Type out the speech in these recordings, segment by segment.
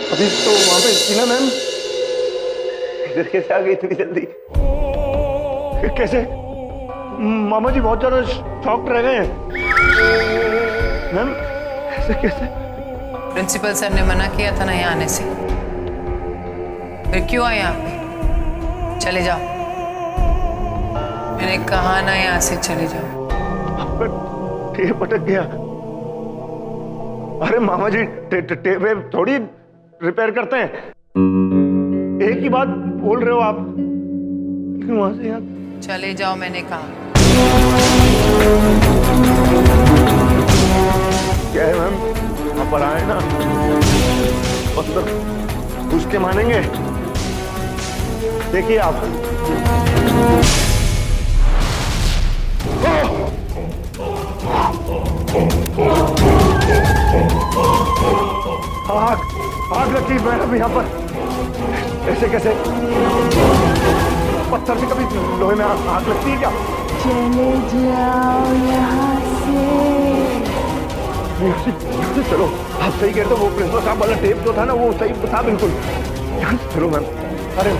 अभी तो वहां पे थी ना मैम। इधर कैसे आ गई इतनी जल्दी? कैसे? मामा जी बहुत ज्यादा शॉक्ड रह गए हैं मैम। ऐसे कैसे? प्रिंसिपल सर ने मना किया था ना यहाँ आने से, फिर क्यों आए यहाँ पे? चले जाओ, मैंने कहा ना यहाँ से चले जाओ। आपका टेप अटक गया। अरे मामा जी टेप थोड़ी रिपेयर करते हैं, एक ही बात बोल रहे हो आप। लेकिन वहां से यहाँ चले जाओ मैंने कहा। क्या है मैम, आप पढ़ाए ना मतलब उसके मानेंगे। देखिए आप आग आग लगी मैडम यहाँ पर। ऐसे कैसे? पत्थर से कभी लोहे में आग लगती है क्या? चले जाओ यहाँ से। चलो, आप सही कहते हो। वो प्रिंसिपल साहब वाला टेप जो था ना वो सही था बिल्कुल। यहाँ से चलो मैम। अरे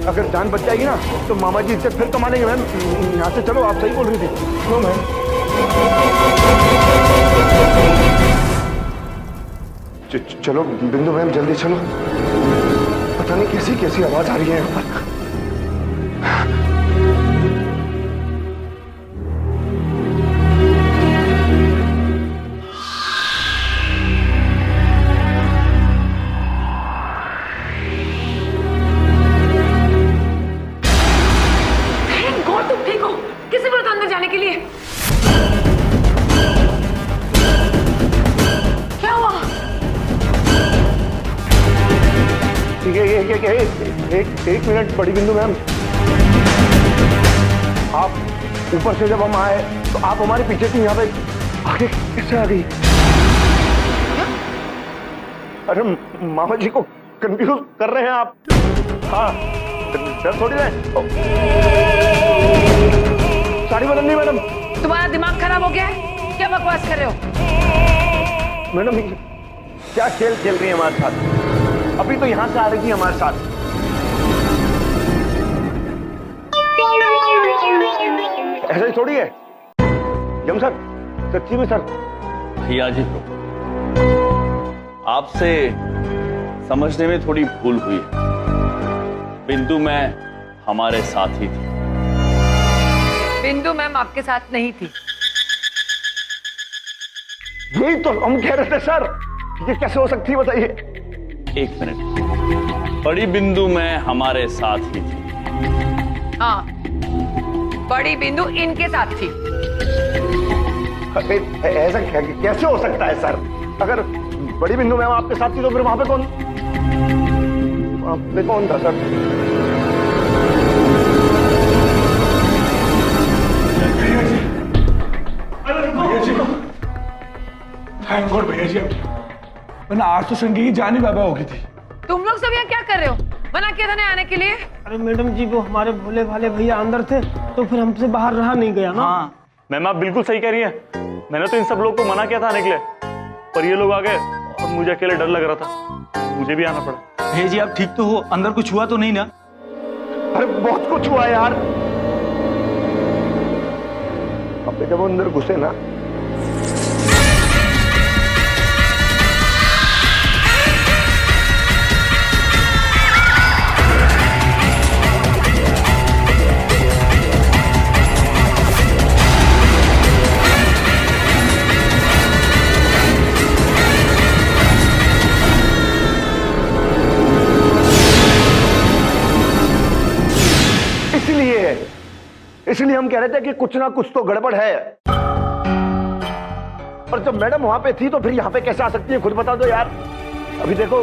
अगर जान बच जाएगी ना तो मामा जी इज्जत फिर कमा लेंगे मैम। यहाँ से चलो, आप सही बोल रही थी। चलो मैम। चलो बिंदु मैम जल्दी चलो। पता नहीं कैसी कैसी आवाज आ रही है यहाँ पर। तुम ठीक हो? किसी बोला था अंदर जाने के लिए? क्या हुआ? ठीक है, एक मिनट बड़ी बिंदु मैम। आप ऊपर से जब हम आए तो आप हमारे पीछे थी, यहाँ पे आगे कैसे आ गई? अरे मामा जी को कंफ्यूज कर रहे हैं आप। हाँ डर थोड़ी है। साड़ी बदलनी मैडम। तुम्हारा दिमाग खराब हो गया है? क्या बकवास कर रहे हो? मैडम क्या खेल खेल रही है हमारे साथ? अभी तो यहाँ से आ रही थी हमारे साथ। ऐसा ही थोड़ी है यम सर, सच्ची में सर। भैया जी आपसे समझने में थोड़ी भूल हुई है। बिंदु मैं हमारे साथ ही थी। बिंदु मैम आपके साथ नहीं थी। यही तो हम कह रहे थे सर, ये कैसे हो सकती है बताइए? एक मिनट, बड़ी बिंदु मैं हमारे साथ ही थी। हाँ, बड़ी बिंदु इनके साथ थी। ऐसा कैसे हो सकता है सर? अगर बड़ी बिंदु मैम आपके साथ थी तो फिर वहां पे कौन था सर? थैंक गॉड भैया जी, वरना आज तो संगी की जान ही बाबा हो गई थी। तुम लोग सब यहाँ क्या कर रहे हो? मना किया था ना आने के लिए। अरे मैडम जी, वो हमारे भोले भाले भैया अंदर थे तो फिर हमसे बाहर रहा नहीं गया ना। हाँ मैम आप बिल्कुल सही कह रही हैं। मैंने तो इन सब लोगों को मना किया था आने के लिए, पर ये लोग आ गए और मुझे अकेले डर लग रहा था, मुझे भी आना पड़ा। भैया जी आप ठीक तो हो? अंदर कुछ हुआ तो नहीं ना? अरे बहुत कुछ हुआ यार। अब जब अंदर घुसे ना इसलिए हम कह रहे थे कि कुछ ना कुछ तो गड़बड़ है। और जब मैडम वहां पे थी तो फिर यहाँ पे कैसे आ सकती है? खुद बता दो यार। अभी देखो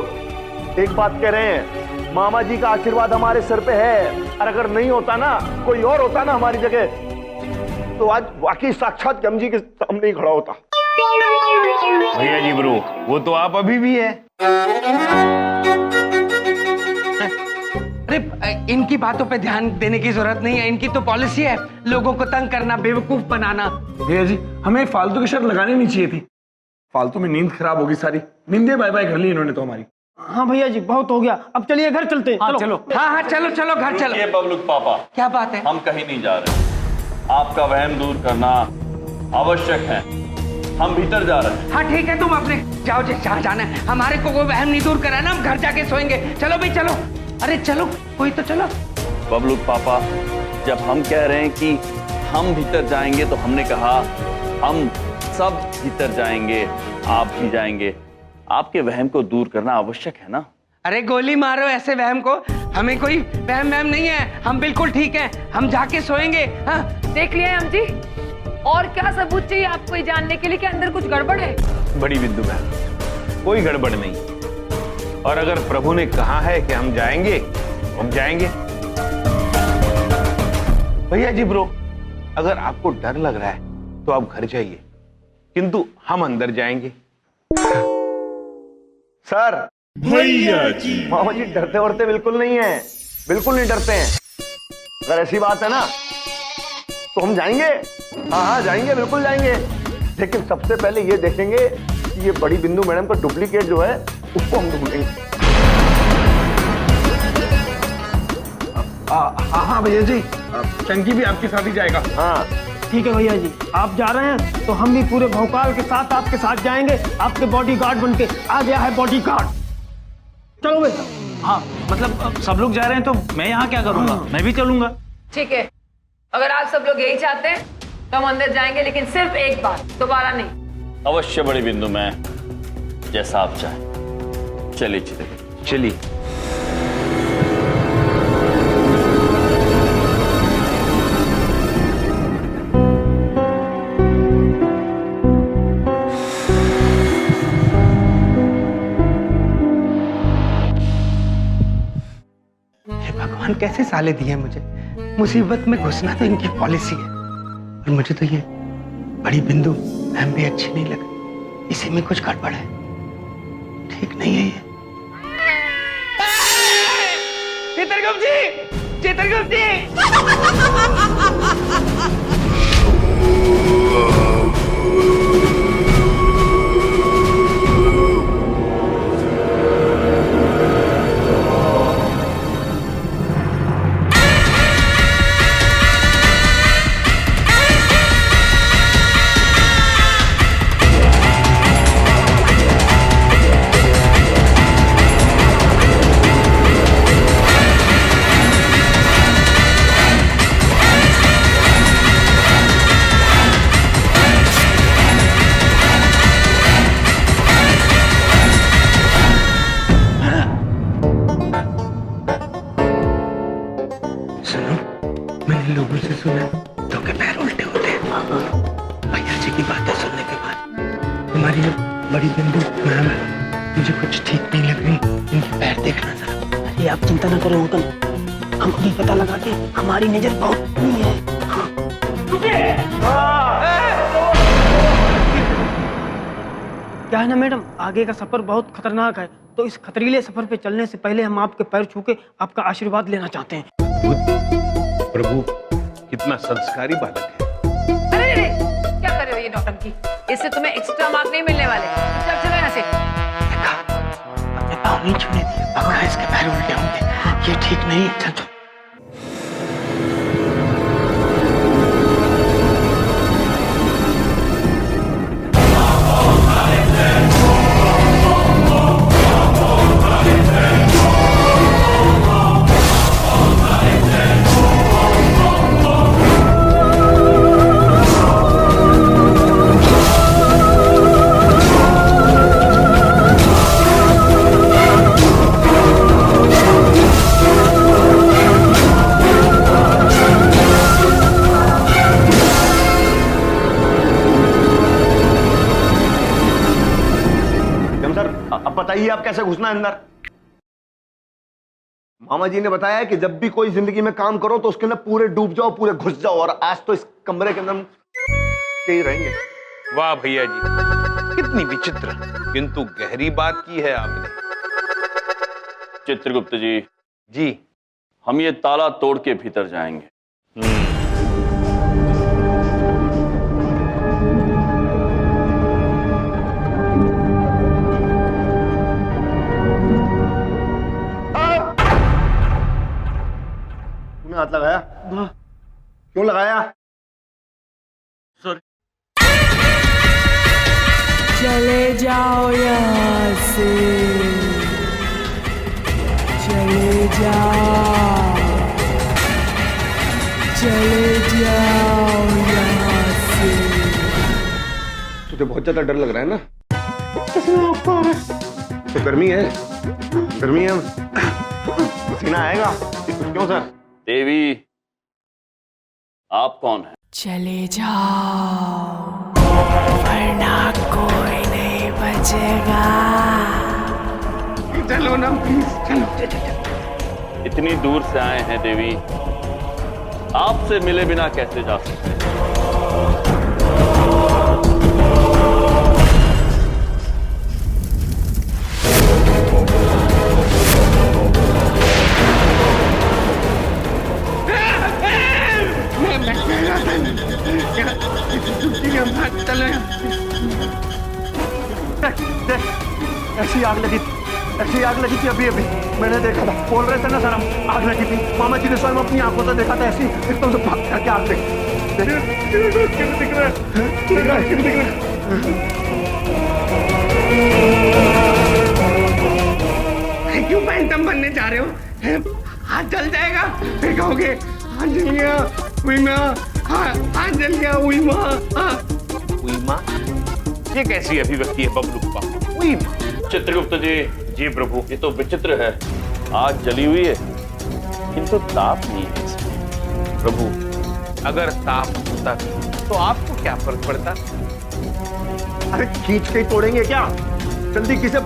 एक बात कह रहे हैं, मामा जी का आशीर्वाद हमारे सर पे है, और अगर नहीं होता ना, कोई और होता ना हमारी जगह, तो आज वाकई साक्षात यम जी के सामने ही खड़ा होता। भैया जी ब्रो, वो तो आप अभी भी है। अरे इनकी बातों पे ध्यान देने की जरूरत नहीं है, इनकी तो पॉलिसी है लोगों को तंग करना, बेवकूफ बनाना। भैया जी हमें फालतू की शर्त लगानी नहीं चाहिए थी। फालतू में नींद खराब होगी सारी। नींदे बाय बाय कर ली इन्होंने तो हमारी। हाँ भैया जी बहुत हो गया, अब चलिए घर चलते हैं। हाँ चलो, हाँ चलो चलो घर चलो। ये बबलू पापा, क्या बात है? हम कहीं नहीं जा रहे। आपका वहम दूर करना आवश्यक है। हम भीतर जा रहे हैं। हाँ ठीक है, तुम अपने जाओ जहाँ जाना है। हमारे को कोई वहम नहीं दूर कराना, हम घर जाके सोएंगे। चलो भाई चलो। अरे चलो, कोई तो चलो। बबलू पापा, जब हम कह रहे हैं कि हम भीतर जाएंगे तो हमने कहा हम सब भीतर जाएंगे, आप भी जाएंगे। आपके वहम को दूर करना आवश्यक है ना। अरे गोली मारो ऐसे वहम को, हमें कोई वहम नहीं है, हम बिल्कुल ठीक हैं, हम जाके सोएंगे। हाँ देख लिया है हम जी, और क्या सबूत चाहिए आपको ये जानने के लिए कि अंदर कुछ गड़बड़ है? बड़ी बिंदु बहन, कोई गड़बड़ नहीं। और अगर प्रभु ने कहा है कि हम जाएंगे, हम जाएंगे। भैया जी ब्रो, अगर आपको डर लग रहा है तो आप घर जाइए, किंतु हम अंदर जाएंगे। सर भैया जी, मामा जी डरते वरते बिल्कुल नहीं है, बिल्कुल नहीं डरते हैं। अगर ऐसी बात है ना तो हम जाएंगे। हाँ जाएंगे, बिल्कुल जाएंगे। लेकिन सबसे पहले ये देखेंगे कि ये बड़ी बिंदु मैडम का डुप्लीकेट जो है उसको हम ढूंढेंगे। हाँ भैया जी, चंकी भी आपके साथ ही जाएगा। हाँ ठीक है भैया जी, आप जा रहे हैं तो हम भी पूरे भौकाल के साथ आपके साथ जाएंगे, आपके बॉडीगार्ड बनके। आ गया है बॉडीगार्ड। चलो बेटा। हाँ मतलब अब सब लोग जा रहे हैं तो मैं यहाँ क्या करूँगा? मैं भी चलूंगा। ठीक है, अगर आप सब लोग यही चाहते हैं तो हम अंदर जाएंगे, लेकिन सिर्फ एक बार, दोबारा नहीं। अवश्य बड़ी बिंदु में, जैसा आप चाहें। चलिए चलिए। भगवान कैसे साले दिए मुझे, मुसीबत में घुसना तो इनकी पॉलिसी है। और मुझे तो ये बड़ी बिंदु हम भी अच्छी नहीं लगी, इसी में कुछ गड़बड़ है, ठीक नहीं है ये। चित्रगुप्त जी, चित्रगुप्त जी। लोगों से सुना तो के पैर उल्टे होते हैं। भैया जी की बातें सुनने के बाद तुम्हारी जो बड़ी बिंदु मैम है, मुझे कुछ ठीक नहीं लग रही। इनके पैर देखना जरा। अरे आप चिंता न करो अंकल, हम अभी पता लगा के, हमारी नजर बहुत नहीं है। क्या है ना मैडम, आगे का सफर बहुत खतरनाक है, तो इस खतरीले सफर पे चलने से पहले हम आपके पैर छू के आपका आशीर्वाद लेना चाहते हैं। प्रभु कितना संस्कारी बालक है। अरे क्या कर रहे हो ये नौटंकी? इससे तुम्हें एक्स्ट्रा मार्क नहीं मिलने वाले। चल चलो यहाँ से। अपने पाँव नहीं छूने दिए, पक्का इसके पैर उल्टे होंगे, ये ठीक नहीं। चल बताइए आप कैसे घुसना है अंदर? मामा जी ने बताया कि जब भी कोई जिंदगी में काम करो तो उसके अंदर पूरे डूब जाओ, पूरे घुस जाओ, और आज तो इस कमरे के अंदर ही रहेंगे। वाह भैया जी, कितनी विचित्र किंतु गहरी बात की है आपने। चित्रगुप्त जी, जी हम ये ताला तोड़ के भीतर जाएंगे। हाथ लगाया? क्यों लगाया? सॉरी। चले जाओ यहाँ से, चले जाओ, चले जाओ यहाँ से। तुझे बहुत ज्यादा डर लग रहा है ना? तो गर्मी है, गर्मी है, पसीना आएगा। क्यों सर? देवी, आप कौन है? चले जाओ, वरना कोई नहीं बचेगा। चलो ना प्लीज, चलो। इतनी दूर से आए हैं देवी, आपसे मिले बिना कैसे जा सकते? ऐसी आग लगी थी, ऐसी आग लगी थी अभी अभी मैंने देखा था। बोल रहे थे ना सर हम, आग लगी थी। मामा जी ने स्वयं अपनी आंखों से देखा था। ऐसी एकदम से भाग करके आग लगी। दिख रहा है। क्यों पैंटम बनने जा रहे हो? हाथ जल जाएगा फिर कहोगे हाथ जल गया, हुई माँ, हाथ जल गया, हुई माँ। हुई माँ? ये कैसी अभिव्यक्ति है बबलू पापा? हुई माँ? चित्रगुप्त जी। जी प्रभु। ये तो विचित्र है, आग जली हुई है किंतु ताप नहीं है इसमें। प्रभु, अगर ताप होता तो आपको क्या फर्क पड़ता? अरे खींच के ही तोड़ेंगे क्या? जल्दी किसे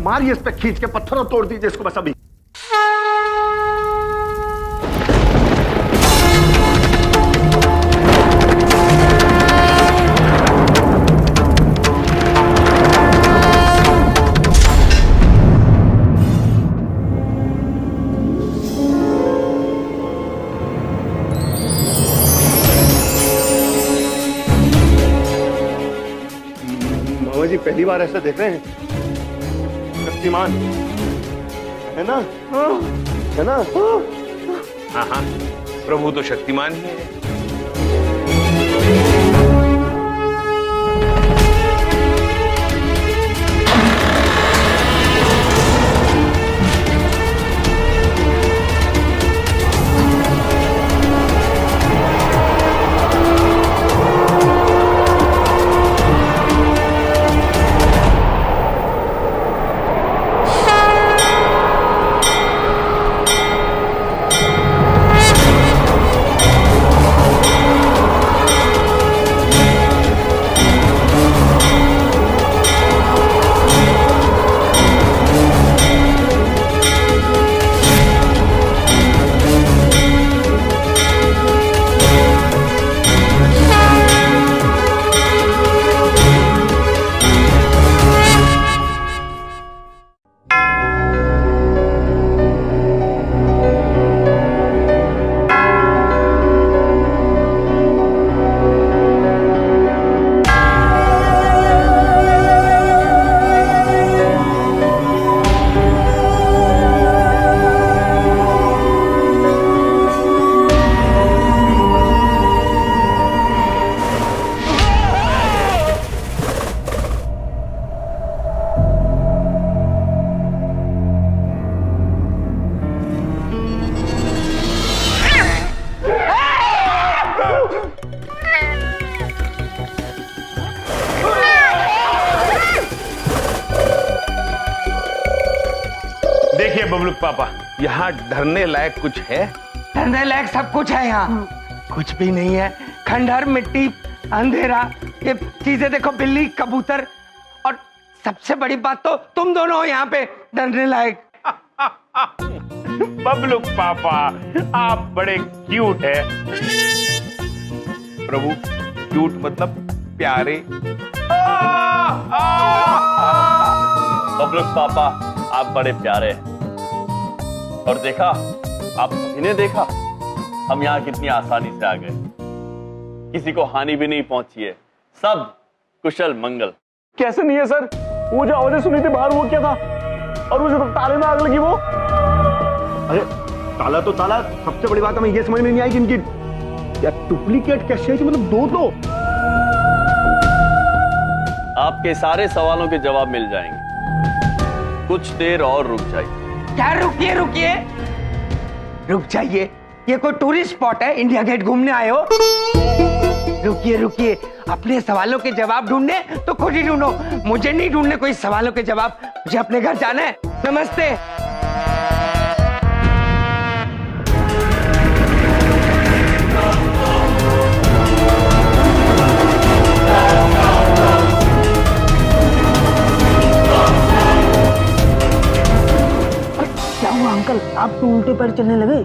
मारिए इस पे, खींच के पत्थरों तोड़ दीजिए इसको बस अभी। जी पहली बार ऐसा देख रहे हैं। शक्तिमान है ना? है ना? हाँ हाँ, प्रभु तो शक्तिमान ही है। देखिए बबलू पापा, यहाँ डरने लायक कुछ है? डरने लायक सब कुछ है यहाँ। कुछ भी नहीं है। खंडहर, मिट्टी, अंधेरा, ये चीजें देखो, बिल्ली, कबूतर, और सबसे बड़ी बात तो तुम दोनों हो यहाँ पे डरने लायक। बबलू पापा, आप बड़े क्यूट है। प्रभु, क्यूट मतलब प्यारे। बबलू पापा, आप बड़े प्यारे हैं। और देखा, आप सभी ने देखा हम यहाँ कितनी आसानी से आ गए, किसी को हानि भी नहीं पहुंची है, सब कुशल मंगल। कैसे नहीं है सर? वो जो आवाजें सुनी थी बाहर, वो क्या था? और मुझे तो ताले में आग लगी वो। अरे ताला तो ताला, सबसे बड़ी बात हमें ये समझ में नहीं आई कि इनकी क्या डुप्लीकेट कैसे है, मतलब दो। आपके सारे सवालों के जवाब मिल जाएंगे, कुछ देर और रुक जाइए। क्या रुकिए? रुक जाइए, ये कोई टूरिस्ट स्पॉट है? इंडिया गेट घूमने आए हो? रुकिए, अपने सवालों के जवाब ढूंढने तो खुद ही ढूंढो, मुझे नहीं ढूंढने कोई सवालों के जवाब, मुझे अपने घर जाना है। नमस्ते। क्या हुआ अंकल, आप तो उल्टे पैर चलने लगे?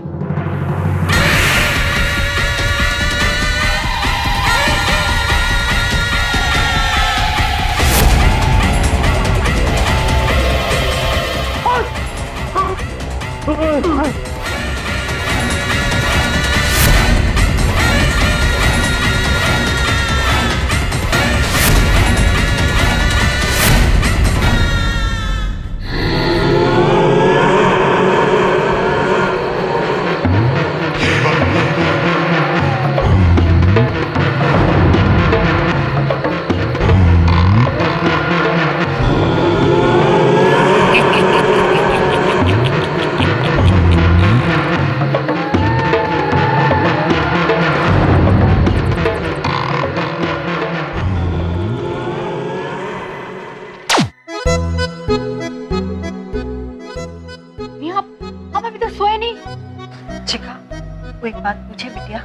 वो एक बात पूछे बिटिया,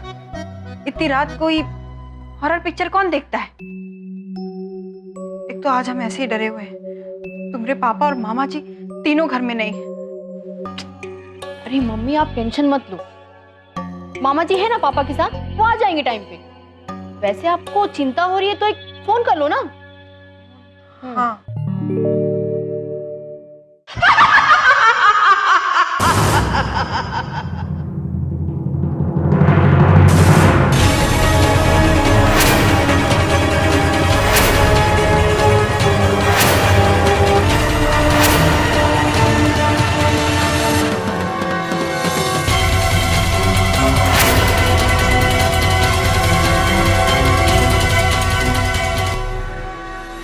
इतनी रात कोई हॉरर पिक्चर कौन देखता है? एक तो आज हम ऐसे ही डरे हुए हैं, तुम्हारे पापा और मामा जी तीनों घर में नहीं। अरे मम्मी आप टेंशन मत लो, मामा जी है ना पापा के साथ, वो आ जाएंगे टाइम पे। वैसे आपको चिंता हो रही है तो एक फोन कर लो ना। हाँ।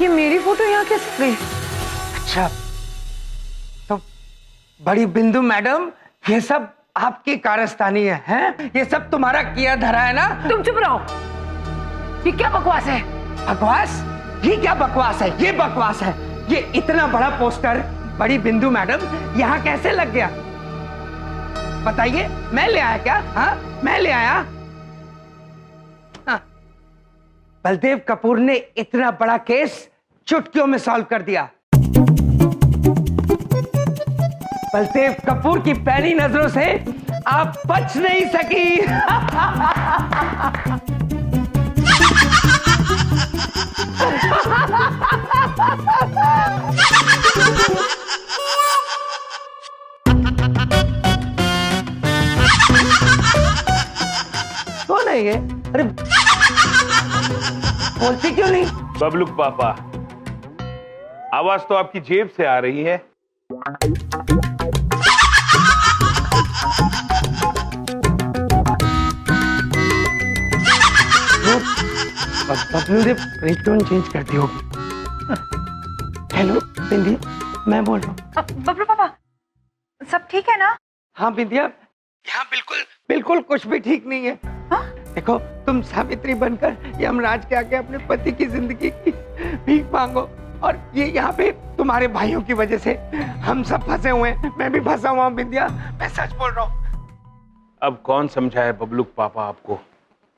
ये मेरी फोटो यहाँ कैसे गई? अच्छा, तो बड़ी बिंदु मैडम, ये सब आपकी कारस्तानी है, हैं? ये सब तुम्हारा किया धरा है ना? तुम चुप रहो, ये क्या बकवास है? बकवास? ये क्या बकवास है? ये बकवास है। ये इतना बड़ा पोस्टर बड़ी बिंदु मैडम यहाँ कैसे लग गया? बताइए, मैं ले आया क्या? हाँ, मैं ले आया? हाँ। बलदेव कपूर ने इतना बड़ा केस चुटकियों में सॉल्व कर दिया। बलदेव कपूर की पहली नजरों से आप बच नहीं सकी। कौन है ये? अरे बोलती क्यों नहीं? बबलू पापा, आवाज तो आपकी जेब से आ रही है। बबलू ने रिंगटोन चेंज कर दी होगी। हेलो बिंदी, मैं बोल रहा हूँ। बबलू पापा, सब ठीक है ना? हाँ बिंदिया, यहाँ बिल्कुल कुछ भी ठीक नहीं है। हाँ? देखो, तुम सावित्री बनकर यमराज के आगे अपने पति की जिंदगी की भीख मांगो, और ये यहाँ पे तुम्हारे भाइयों की वजह से हम सब फंसे हुए हैं। मैं भी फंसा हुआ हूँ बिंदिया, मैं सच बोल रहा हूँ। अब कौन समझाए बबलू पापा आपको?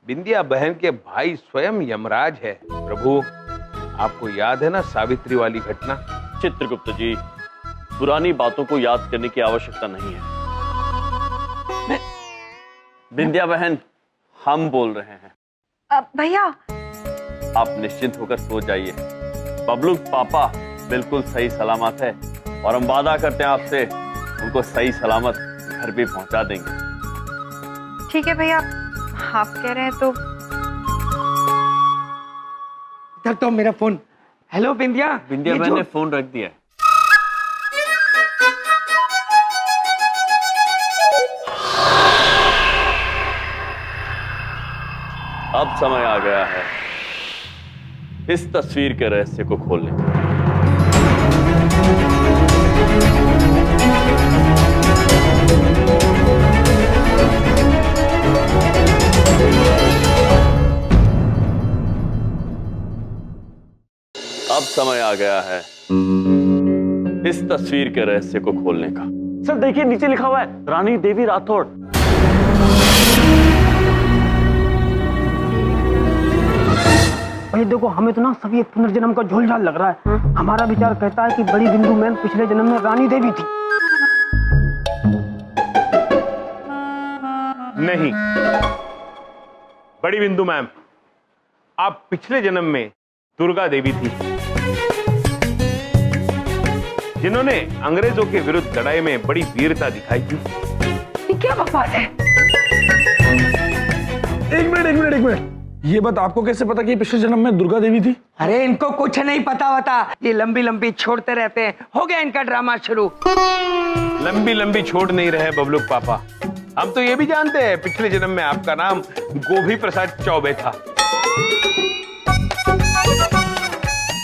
बिंदिया बहन के भाई स्वयं यमराज है। प्रभु, आपको याद है ना सावित्री वाली घटना? चित्रगुप्त जी, पुरानी बातों को याद करने की आवश्यकता नहीं है। बिंदिया बहन, हम बोल रहे हैं। भैया, आप निश्चिंत होकर सो जाइए। बबलू पापा बिल्कुल सही सलामत है, और हम वादा करते हैं आपसे, उनको सही सलामत घर भी पहुंचा देंगे। ठीक है भैया, आप कह रहे हैं तो। इधर तो मेरा फोन। हेलो बिंदिया। बिंदिया बहन ने फोन रख दिया है। अब समय आ गया है इस तस्वीर के रहस्य को खोलने का। अब समय आ गया है इस तस्वीर के रहस्य को खोलने का। सर देखिए नीचे लिखा हुआ है रानी देवी राठौड़। भाई देखो हमें तो ना सभी एक पुनर्जन्म का झोलझाल लग रहा है। हमारा विचार कहता है कि बड़ी बिंदु मैम पिछले जन्म में रानी देवी थी। नहीं, बड़ी बिंदु मैम, आप पिछले जन्म में दुर्गा देवी थी, जिन्होंने अंग्रेजों के विरुद्ध लड़ाई में बड़ी वीरता दिखाई थी। ये क्या बकवास है? एक मिनट, ये बात आपको कैसे पता कि पिछले जन्म में दुर्गा देवी थी? अरे इनको कुछ नहीं पता होता, ये लंबी लंबी छोड़ते रहते हैं। हो गया इनका ड्रामा शुरू। लंबी लंबी छोड़ नहीं रहे बबलू पापा, हम तो ये भी जानते हैं पिछले जन्म में आपका नाम गोभी प्रसाद चौबे था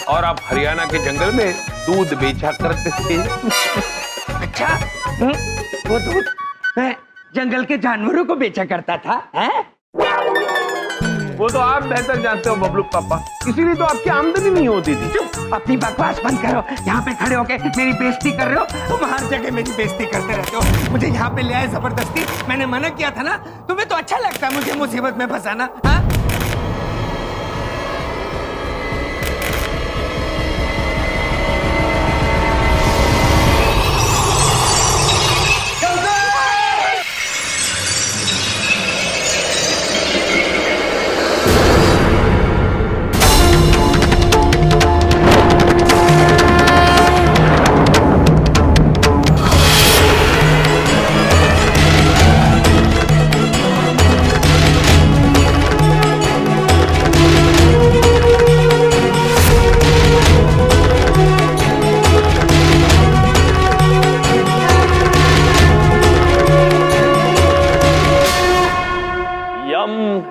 और आप हरियाणा के जंगल में दूध बेचा करते थे। अच्छा, वो दूध मैं जंगल के जानवरों को बेचा करता था, हैं? वो तो आप बेहतर जानते हो बबलू पापा, इसीलिए तो आपकी आमदनी नहीं होती थी। चुप, अपनी बकवास बंद करो। यहाँ पे खड़े होके मेरी बेइज्जती कर रहे हो। तुम हर जगह मेरी बेइज्जती करते रहते हो। मुझे यहाँ पे ले आए जबरदस्ती। मैंने मना किया था ना, तुम्हें तो अच्छा लगता है मुझे मुसीबत में फंसाना, हाँ?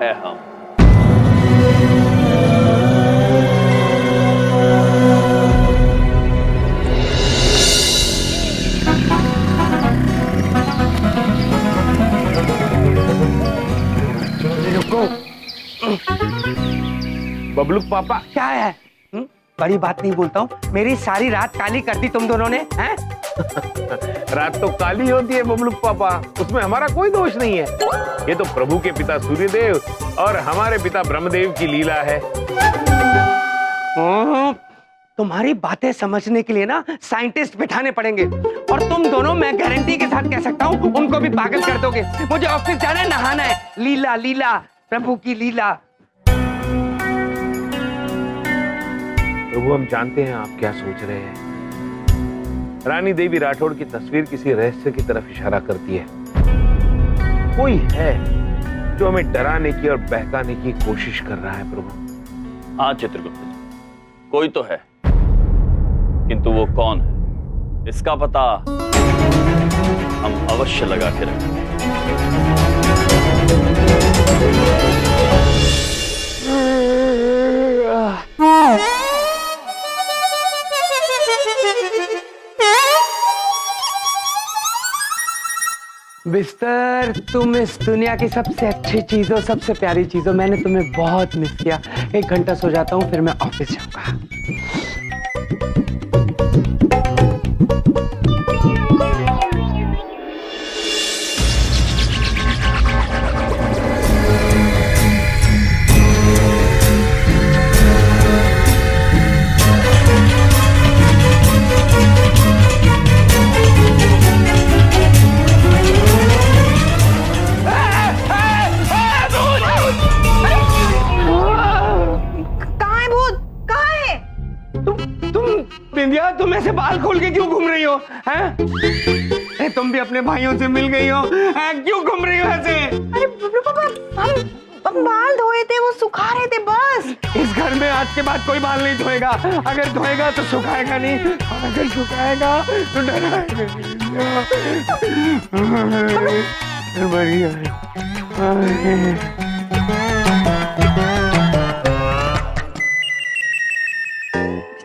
है हम। बबलू पापा क्या है? बड़ी बात नहीं बोलता हूँ, मेरी सारी रात काली कर दी तुम दोनों ने, हैं? रात तो काली होती है बबलू पापा, उसमें हमारा कोई दोष नहीं है। ये तो प्रभु के पिता सूर्यदेव और हमारे पिता ब्रह्मदेव की लीला है। तुम्हारी बातें समझने के लिए ना साइंटिस्ट बिठाने पड़ेंगे, और तुम दोनों मैं गारंटी के साथ कह सकता हूँ उनको भी पागल कर दोगे। मुझे ऑफिस जाना है, नहाना है। लीला लीला, प्रभु की लीला। प्रभु हम जानते हैं आप क्या सोच रहे हैं। रानी देवी राठौड़ की तस्वीर किसी रहस्य की तरफ इशारा करती है। कोई है जो हमें डराने की और बहकाने की कोशिश कर रहा है प्रभु। हाँ चित्रगुप्त जी, कोई तो है, किंतु वो कौन है इसका पता हम अवश्य लगा के रखेंगे। बिस्तर, तुम इस दुनिया की सबसे अच्छी चीज हो, सबसे प्यारी चीज हो। मैंने तुम्हें बहुत मिस किया। 1 घंटा सो जाता हूँ, फिर मैं ऑफिस जाऊंगा। तुम ऐसे बाल खोल के क्यों घूम रही हो, हैं? तुम भी अपने भाइयों से मिल गई हो, क्यों घूम रही हो ऐसे? अरे पापा, हम बाल धोए थे, वो सुखा रहे थे बस। इस घर में आज के बाद कोई बाल नहीं धोएगा। अगर धोएगा तो सुखाएगा नहीं, अगर सुखाएगा तो डराएगा। बढ़िया।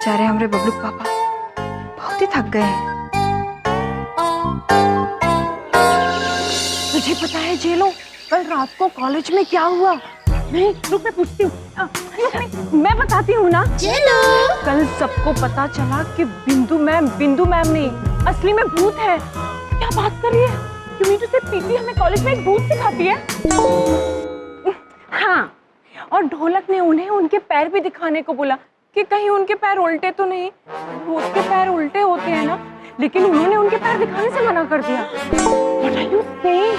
बेचारे हमारे बबलू पापा बहुत ही थक गए हैं। तुझे पता है जेलो, कल रात को कॉलेज में क्या हुआ? नहीं रुक, मैं पूछती हूँ। मैं बताती हूँ ना। जेलो, कल सबको पता चला कि बिंदु मैम नहीं, असली में भूत है। क्या बात कर रही है? यू मीन टू से पीटी हमें कॉलेज में एक भूत सिखाती है? हाँ, और ढोलक ने उन्हें उनके पैर भी दिखाने को बोला कि कहीं उनके पैर उल्टे तो नहीं। भूत के पैर उल्टे होते हैं ना, लेकिन उन्होंने उनके पैर दिखाने से मना कर दिया। What are you saying?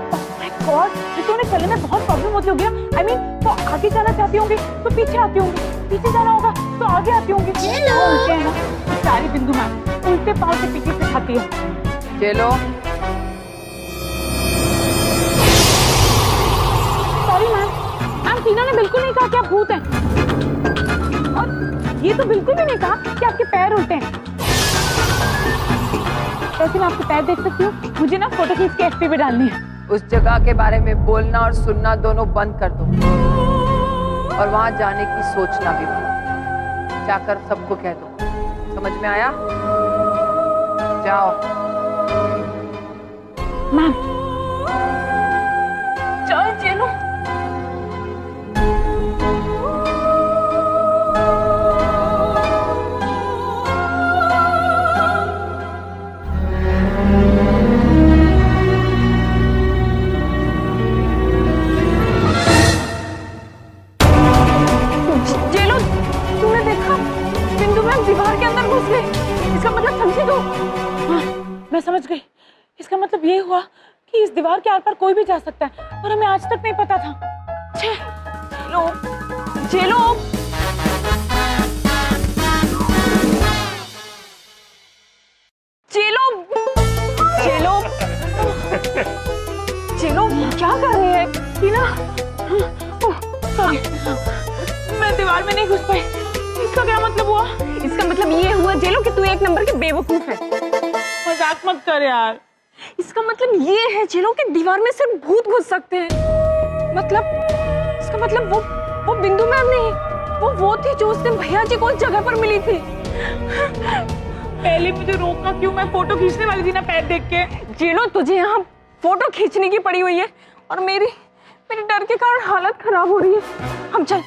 Oh my God, ये तो उन्हें चलने में बहुत प्रॉब्लम होती होगी। I mean, वो आगे जाना चाहती होंगी तो पीछे आती होंगी, पीछे जाना होगा तो आगे आती होंगी। वो उल्टे हैं ना, सारी बिंदु मैम उल्टे पाँव से पीछे सिखाती है। चलो। सॉरी मैम, टीना ने बिल्कुल नहीं कहा कि आप भूत हैं, और ये तो बिल्कुल भी नहीं कहा कि आपके पैर उल्टे हैं। वैसे मैं आपके पैर देख सकती हूँ? मुझे ना फोटो खींच के एफबी पे डालनी है। उस जगह के बारे में बोलना और सुनना दोनों बंद कर दो, और वहां जाने की सोचना भी बंद। जाकर सबको कह दो। समझ में आया? जाओ। मैम, चल चलो। दीवार के अंदर घुस गए। इसका मतलब समझी तो? हाँ, मैं समझ गई। इसका मतलब ये हुआ कि इस दीवार के आर पार कोई भी जा सकता है, और हमें आज तक नहीं पता था। जेलो, जेलो, जेलो, जेलो, जेलो, क्या कर रही है टीना? सॉरी, मैं दीवार में नहीं घुस पाई। इसका क्या मतलब हुआ? इसका मतलब ये हुआ जेलो कि तू एक नंबर की बेवकूफ है। मजाक मत कर यार। इसका मतलब ये है जेलो कि दीवार में सिर्फ भूत घुस सकते हैं। मतलब इसका मतलब वो बिंदु मैम नहीं, वो थी जो उस दिन भैया जी को उस जगह पर मिली थी। पहले मुझे रोकना क्यों? मैं फोटो खींचने वाली थी ना पैर देख के। जेलो, तुझे यहाँ फोटो खींचने की पड़ी हुई है, और मेरे डर के कारण हालत खराब हो रही है। हम चल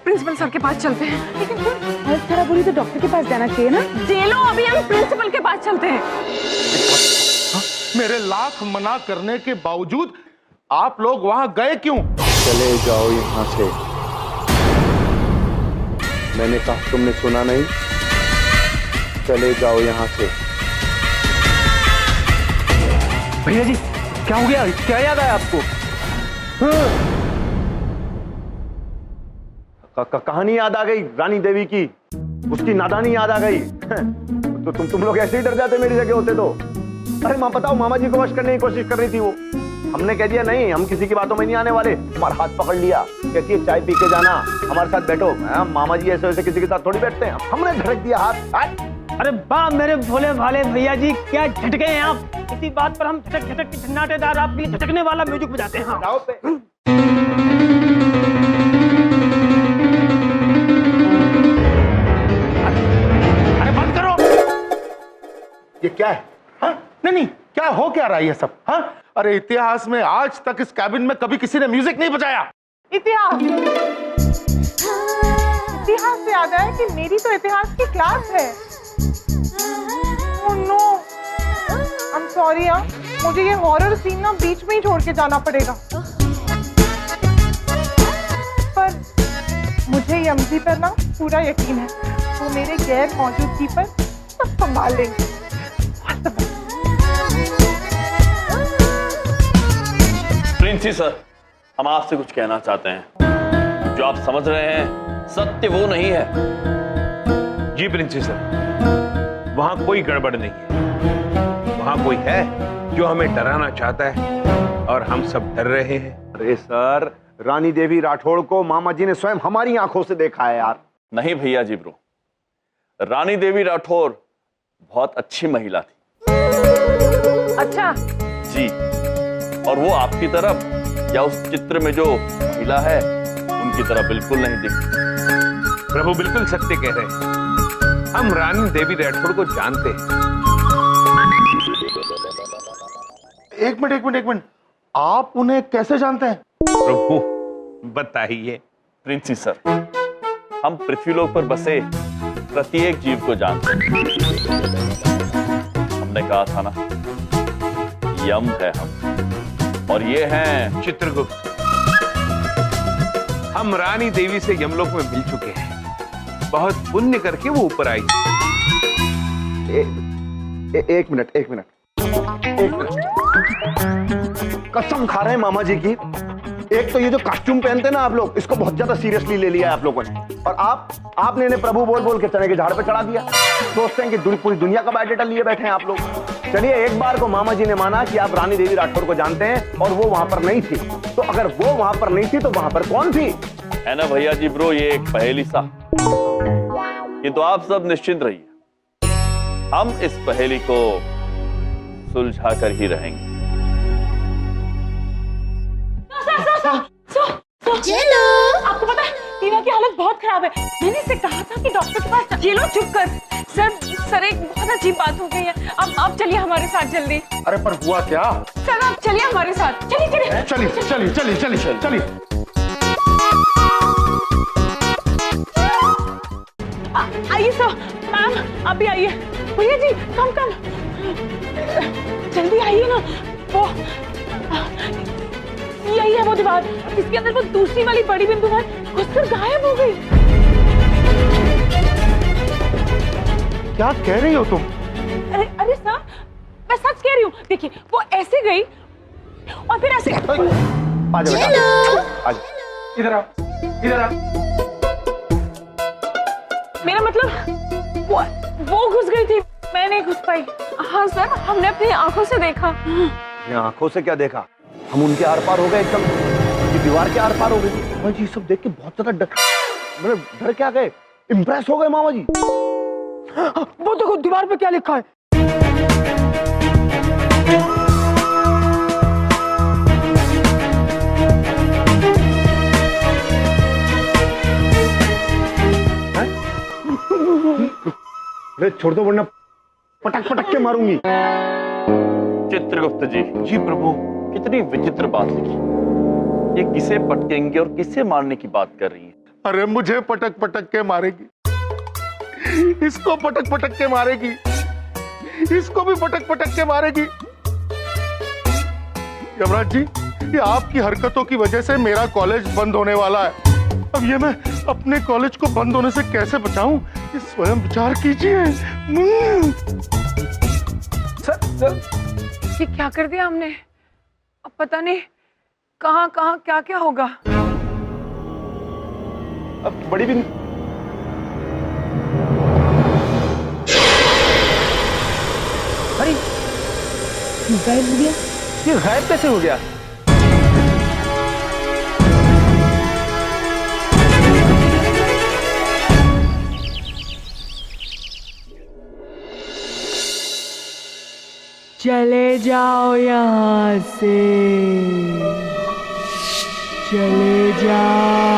प्रिंसिपल सर के पास चलते हैं। लेकिन हालत खराब हो रही तो डॉक्टर के पास जाना चाहिए ना। जेलो, अभी हम प्रिंसिपल के पास चलते हैं। मेरे लाख मना करने के बावजूद आप लोग वहां गए क्यों? चले जाओ यहाँ से। मैंने कहा, तुमने सुना नहीं? चले जाओ यहाँ से। भैया जी, क्या हो गया? क्या याद आया आपको? कहानी याद आ गई रानी देवी की, उसकी नादानी याद आ गई। तो तुम लोग ऐसे ही डर जाते मेरी जगह होते तो। अरे माँ, बताओ, मामा जी को वश करने की कोशिश कर रही थी वो। हमने कह दिया नहीं, हम किसी की बातों में नहीं आने वाले। हमारा हाथ पकड़ लिया, कहती है चाय पी के जाना, हमारे साथ बैठो। मामा जी ऐसे वैसे किसी के साथ थोड़ी बैठते हैं। हमने धड़क दिया हाथ। अरे वाह मेरे भोले भाले भैया जी, क्या झटके हैं आप। इसी बात पर हम झटक झटक के झन्नाटेदार आपके लिए झटकने वाला म्यूजिक बजाते हैं। अरे बंद करो। ये क्या है? हाँ? नहीं, क्या हो क्या रहा है ये सब? हाँ? अरे इतिहास में आज तक इस कैबिन में कभी किसी ने म्यूजिक नहीं बजाया। इतिहास से याद आया कि मेरी तो इतिहास की क्लास है। Oh no, I am sorry यार, मुझे ये हॉरर सीन ना बीच में ही छोड़ के जाना पड़ेगा। पर मुझे यमजी पर ना पूरा यकीन है, वो मेरे गैर मौजूदगी पर सब संभाल लेंगे। प्रिंसी सर, हम आपसे कुछ कहना चाहते हैं। जो आप समझ रहे हैं सत्य वो नहीं है। जी प्रिंसी सर, वहां कोई गड़बड़ नहीं है। वहां कोई है जो हमें डराना चाहता है और हम सब डर रहे हैं। अरे सर, रानी देवी राठौड़ को मामा जी ने स्वयं हमारी आंखों से देखा है यार। नहीं भैया जी ब्रो, रानी देवी राठौड़ बहुत अच्छी महिला थी। अच्छा जी, और वो आपकी तरफ या उस चित्र में जो महिला है उनकी तरफ बिल्कुल नहीं दिखती। प्रभु बिल्कुल सत्य कह रहे हैं। हम रानी देवी राठौड़ को जानते हैं। एक मिनट, आप उन्हें कैसे जानते हैं? प्रभु बताइए। प्रिंसी सर, हम पृथ्वीलोक पर बसे प्रत्येक जीव को जानते हैं। हमने कहा था ना, यम है हम, और ये हैं चित्रगुप्त। हम रानी देवी से यमलोक में मिल चुके हैं। बहुत पुण्य करके वो ऊपर आई। एक मिनट। कसम खा रहे हैं मामा जी की, एक तो ये जो कॉस्ट्यूम पहनते हैं ना आप लोग, इसको बहुत ज्यादा सीरियसली ले लिया है आप लोगों ने। और आपने इन्हें प्रभु बोल के चने के झाड़ पे चढ़ा दिया। सोचते हैं कि पूरी दुनिया का बायोडेटा लिए बैठे हैं आप लोग। चलिए, एक बार को मामा जी ने माना कि आप रानी देवी राठौड़ को जानते हैं और वो वहां पर नहीं थी, तो अगर वो वहां पर नहीं थी तो वहां पर कौन थी? है ना भैया जी ब्रो, ये एक पहेली सा। ये तो आप सब निश्चिंत रहिए, हम इस पहेली को सुलझा कर ही रहेंगे। आपको पता है टीना की हालत बहुत खराब है। मैंने इसे कहा था कि डॉक्टर के पास ये लो। चुप कर। सर एक बहुत अजीब बात हो गई है। अब आप चलिए हमारे साथ जल्दी। अरे पर हुआ क्या? सर आप चलिए हमारे साथ। चलिए। आइए सर। मैम आप भी आइए। भैया जी कम जल्दी आइए ना। वो यही है वो दीवार, इसके अंदर वो दूसरी वाली बड़ी बिंदु है, घुसकर गायब हो गई। क्या कह रही हो तुम? अरे सर, मैं सच कह रही हूँ। देखिए वो ऐसे गई और फिर ऐसे। इधर आ। मेरा मतलब वो घुस गई थी, मैं नहीं घुस पाई। हाँ सर, हमने अपनी आंखों से देखा। आंखों से क्या देखा? हम उनके आर पार हो गए, एकदम ये दीवार के आर पार हो गए। मामा जी सब देख के बहुत ज्यादा डर क्या गए, इम्प्रेस हो गए मामा जी। वो देखो दीवार पे क्या लिखा है। छोड़ दो वरना पटक के मारूंगी। चित्रगुप्त जी प्रभु, कितनी विचित्र बात लिखी। ये किसे पटकेंगे और किसे मारने की बात कर रही है? अरे मुझे पटक के मारेगी, इसको पटक के मारेगी, इसको भी पटक के मारेगी। यमराज जी, ये आपकी हरकतों की वजह से मेरा कॉलेज बंद होने वाला है। अब ये मैं अपने कॉलेज को बंद होने से कैसे बचाऊं, ये स्वयं विचार कीजिए। सर, ये क्या कर दिया हमने? अब पता नहीं कहाँ क्या होगा। अब बड़ी बिंदु। अरे गायब हो गया। ये गायब कैसे हो गया? चले जाओ यहाँ से, चले जाओ।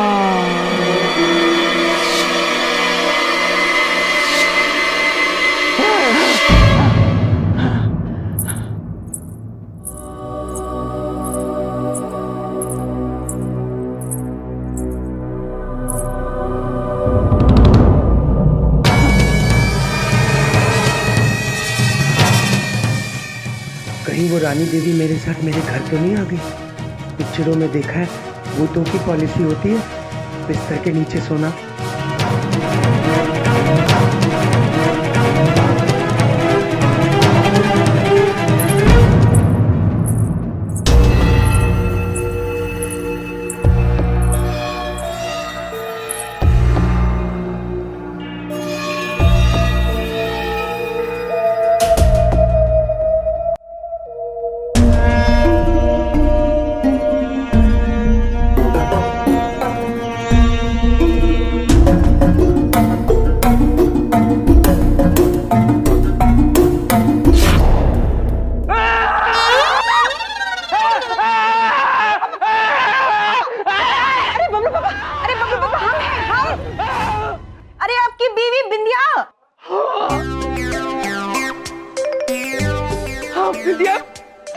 कहीं वो रानी देवी मेरे साथ मेरे घर तो नहीं आ गई? पिक्चरों में देखा है भूतों की पॉलिसी होती है बिस्तर के नीचे सोना।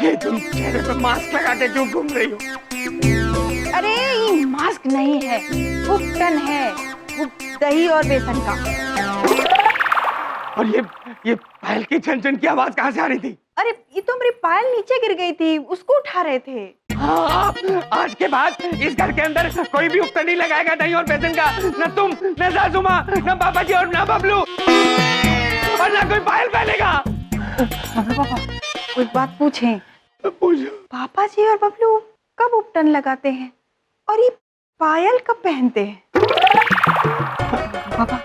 ये तुम चेहरे पे मास्क लगा के क्यों घूम रही हो? अरे ये मास्क नहीं है, उपटन है, वो दही और बेसन का। और ये पायल की छन की आवाज कहाँ से आ रही थी? अरे ये तो मेरी पायल नीचे गिर गई थी, उसको उठा रहे थे। हाँ, आज के बाद इस घर के अंदर कोई भी उपटन नहीं लगाएगा दही और बेसन का, न तुम, न सासुमा, न पापा जी और न बबलू, और न कोई पायल पहनेगा। पापा, एक बात पूछें? पूछो। पापा जी और बबलू कब उपटन लगाते हैं और ये पायल कब पहनते हैं? पापा,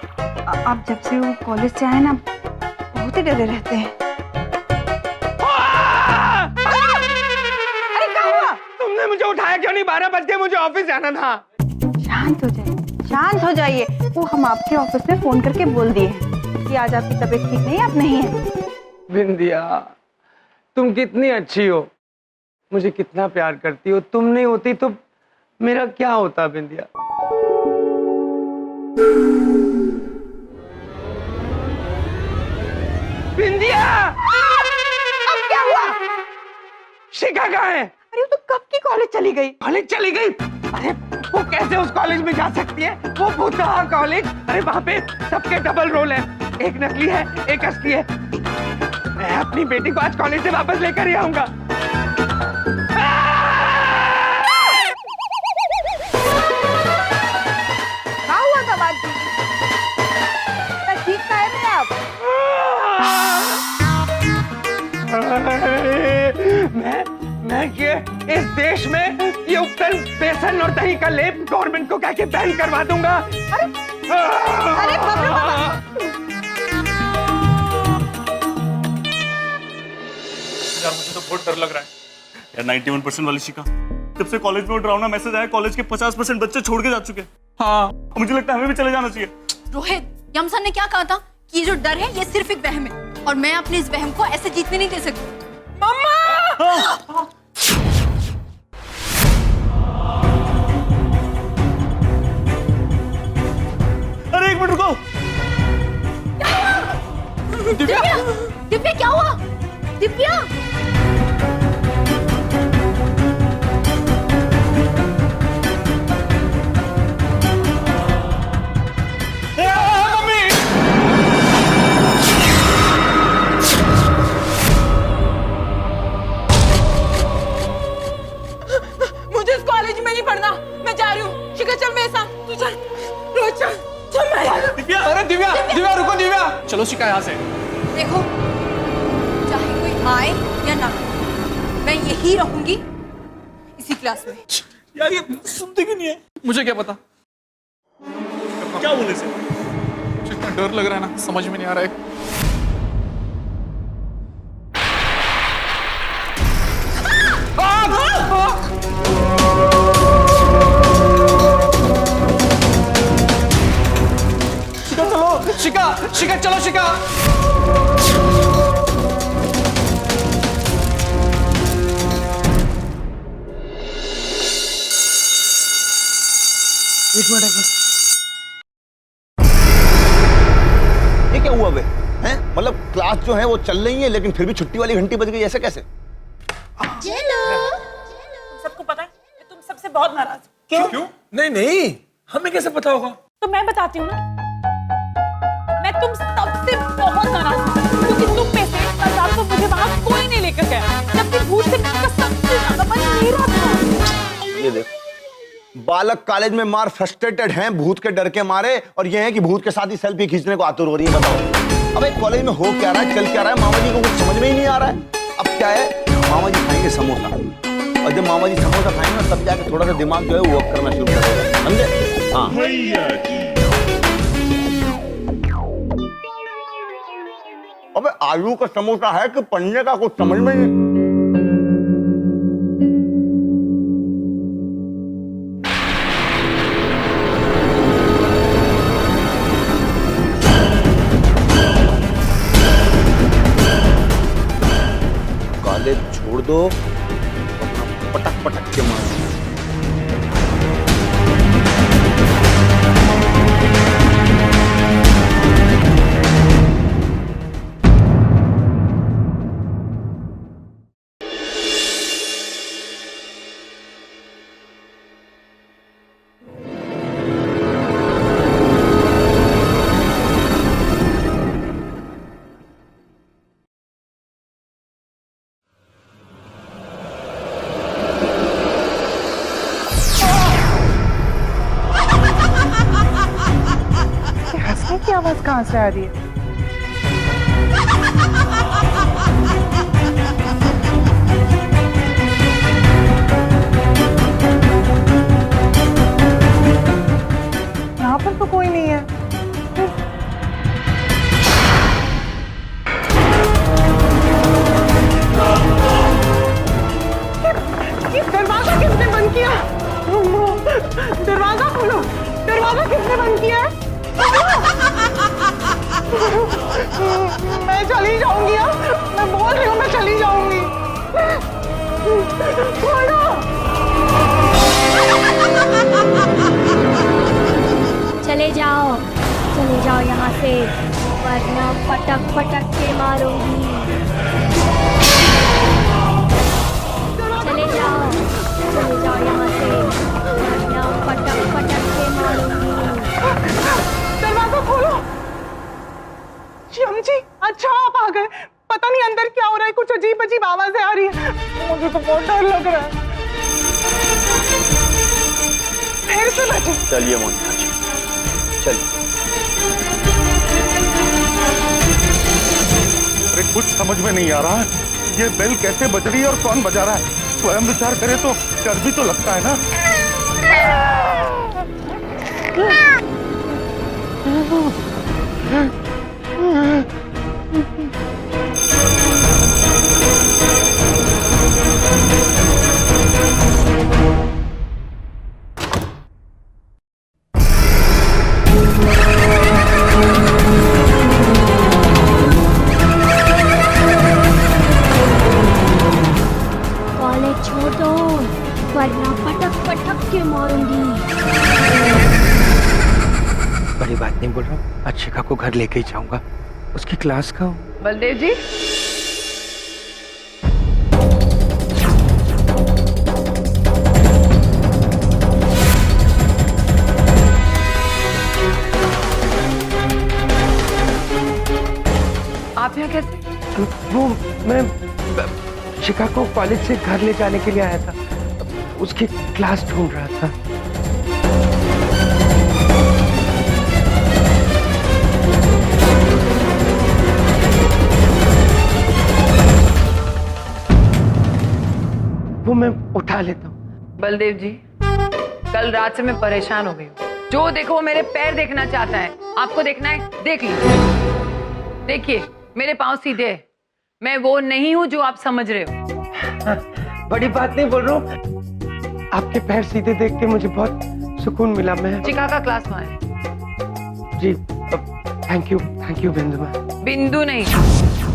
आप जब से वो कॉलेज से आए ना, बहुत ही डरे रहते हैं। अरे क्या हुआ? तुमने मुझे उठाया क्यों नहीं? 12 बज गए, मुझे ऑफिस जाना था। शांत हो जाइए, शांत हो जाइए। वो हम आपके ऑफिस में फोन करके बोल दिए हैं कि आज आपकी तबीयत ठीक नहीं है, आप नहीं हैं। बिंदिया, तुम कितनी अच्छी हो, मुझे कितना प्यार करती हो। तुम नहीं होती तो मेरा क्या होता बिंदिया? बिंदिया! अब क्या हुआ? शिखा कहाँ है? अरे वो तो कब की कॉलेज चली गई। कॉलेज चली गई? अरे वो कैसे उस कॉलेज में जा सकती है? वो भूतहा कॉलेज। अरे वहाँ पे सबके डबल रोल है, एक नकली है, एक असली है। मैं अपनी बेटी को आज कॉलेज से वापस लेकर ही आऊंगा। क्या हुआ था बात की? ठीक है ना आप? मैं ये इस देश में ये उपटन, बेसन और दही का लेप गवर्नमेंट को कह के बैन करवा दूंगा। अरे यार मुझे तो बहुत डर लग रहा है यार। 91% वाली शिखा, जब से कॉलेज में वो डरावना मैसेज आया, कॉलेज के 50% बच्चे छोड़ के जा चुके हैं। हाँ, मुझे लगता है हमें भी चले जाना चाहिए। रोहित, यम सर ने क्या कहा था कि ये जो डर है ये सिर्फ एक वहम है, और मैं अपने इस वहम को ऐसे जीतने नहीं दे सकती। मम्मा! अरे एक मिनट रुको। दिव्या, दिव्या क्या हुआ? दिव्या! मुझे इस कॉलेज में नहीं पढ़ना, मैं जा रही हूँ। शिखा चल मेरे साथ, तू चल। रोज चल, चल मैं। दिव्या, अरे दिव्या, दिव्या रुको दिव्या। चलो शिखा यहाँ से। देखो, चाहे कोई आए या ना, मैं यही रहूंगी इसी क्लास में। यार ये सुनते क्यों नहीं है? मुझे क्या पता क्या बोले से। इतना डर लग रहा है ना, समझ में नहीं आ रहा है। शिखा, शिखा चलो शिखा। एक मिनट। ये क्या हुआ बे? हैं? मतलब क्लास जो है वो चल रही है, लेकिन फिर भी छुट्टी वाली घंटी बज गई, ऐसे कैसे? सबको पता है तुम सबसे बहुत नाराज हो। क्यों? नहीं नहीं, हमें कैसे पता होगा? तो मैं बताती हूँ ना, मैं तुम सबसे बहुत नाराज हूँ, क्योंकि तुम में से कल रात को मुझे वहाँ कोई नहीं लेकर गया, जबकि भूत से मिलकर सबसे ज्यादा मन मेरा था। ये देख, बालक कॉलेज में मार फ्रस्ट्रेटेड हैं भूत के डर के मारे, और ये है कि भूत के साथ ही सेल्फी खींचने को आतुर हो रही है। बताओ अबे कॉलेज में हो क्या रहा है, चल क्या रहा है? मामा जी को कुछ समझ में ही नहीं आ रहा है। अब क्या है, मामा जी खाएंगे समोसा, और जब मामा जी समोसा खाएंगे ना, तब जाके थोड़ा सा दिमाग जो है वो वर्क करना शुरू करेगा, समझे? हाँ अबे आलू का समोसा है कि पन्ने का, कुछ समझ में नहीं। कॉलेज छोड़ दो, अपना पटक पटक के मारो। आवाज कहाँ से आ रही है? यहाँ पर तो कोई नहीं है। ये दरवाजा किसने बंद किया? दरवाजा खोलो, दरवाजा किसने बंद किया है? मैं चली जाऊंगी अब, मैं बोल रही हूँ मैं चली जाऊंगी। छोड़ो। चले जाओ यहाँ से, वरना पटक पटक के मारूंगी। चले जाओ यहाँ से, वरना पटक पटक के मारूंगी। दरवाजा खोलो। श्याम जी, अच्छा आप आ गए। पता नहीं अंदर क्या हो रहा है, कुछ अजीब अजीब आवाजें आ रही है। मुझे तो बहुत डर लग रहा है। फिर से बैठे। चलिए मोनिका जी, चलिए। अरे कुछ समझ में नहीं आ रहा है, ये बेल कैसे बज रही है और कौन बजा रहा है? स्वयं विचार करे तो डर भी तो लगता है ना। कॉलेज छोड़ दो, वरना पटक पटक के मारूंगी। बड़ी बात नहीं बोल रहा हूँ, आज शिखा को घर लेके ही जाऊंगा। उसकी क्लास का बलदेव जी, आप यहाँ कैसे? वो मैं शिखा को कॉलेज से घर ले जाने के लिए आया था, उसकी क्लास ढूंढ रहा था। वो मैं उठा लेता हूँ। बलदेव जी, कल रात से मैं परेशान हो गई हूँ। जो देखो वो मेरे पैर देखना चाहता है। आपको देखना है, देख लीजिए। देखिए मेरे पाँव सीधे हैं। मैं वो नहीं हूँ जो आप समझ रहे हो। बड़ी बात नहीं बोल रहा हूँ, आपके पैर सीधे देख के मुझे बहुत सुकून मिला। मैं चिका का क्लास में है। जी, थैंक यू बिंदु मैम। बिंदु नहीं,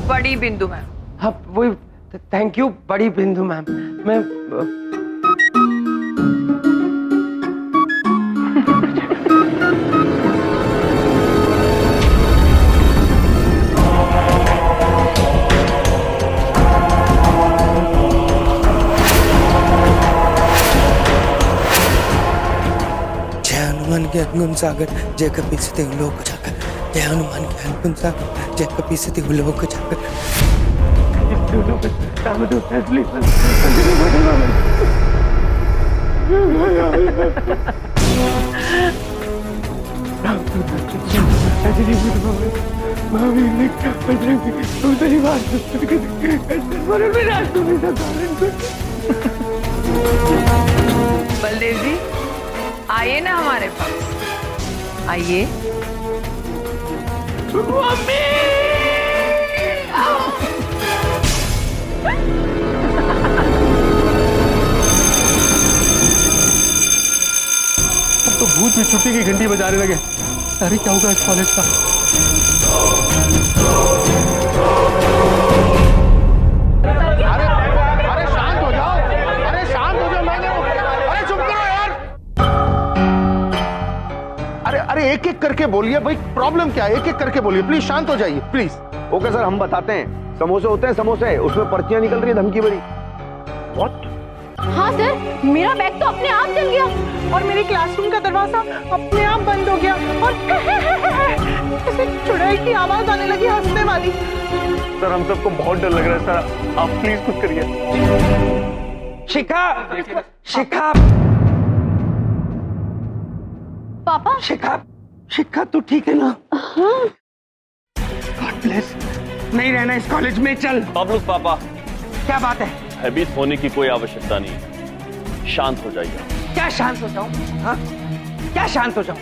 बड़ी बिंदु मैम। हाँ वही, थैंक यू बड़ी बिंदु मैम। मैं हनुमान ज्ञान गुण सागर जय कपीसति लोक जाकर, जय हनुमान ज्ञान गुण सागर जय कपीसति लोक जाकर। बलदेव जी, आइए ना हमारे पास, आइए। अब तो भूत भी छुट्टी की घंटी बजाने लगे। अरे क्या होगा इस कॉलेज का? अरे शांत हो जाओ, अरे शांत हो जाओ। अरे चुप करो यार। अरे एक एक करके बोलिए भाई, प्रॉब्लम क्या है? एक एक करके बोलिए प्लीज, शांत हो जाइए प्लीज। ओके सर, हम बताते हैं। समोसे होते हैं समोसे, उसमें पर्चियां निकल रही है धमकी भरी। व्हाट? हाँ सर, मेरा बैग तो अपने आप जल गया और मेरे क्लासरूम का दरवाजा अपने आप बंद हो गया और ऐसे चुड़ैल की आवाज आने लगी, हंसने वाली। सर हम सबको बहुत डर लग रहा है सर, आप प्लीज कुछ करिए। शिखा, शिखा, पापा। शिखा, शिखा तू ठीक है ना? हाँ। God bless. नहीं रहना इस कॉलेज में, चल। पब्लिक पापा, क्या बात है? भयभीत होने की कोई आवश्यकता नहीं, शांत हो जाइए। क्या शांत हो जाऊं? हाँ? क्या शांत हो जाऊं?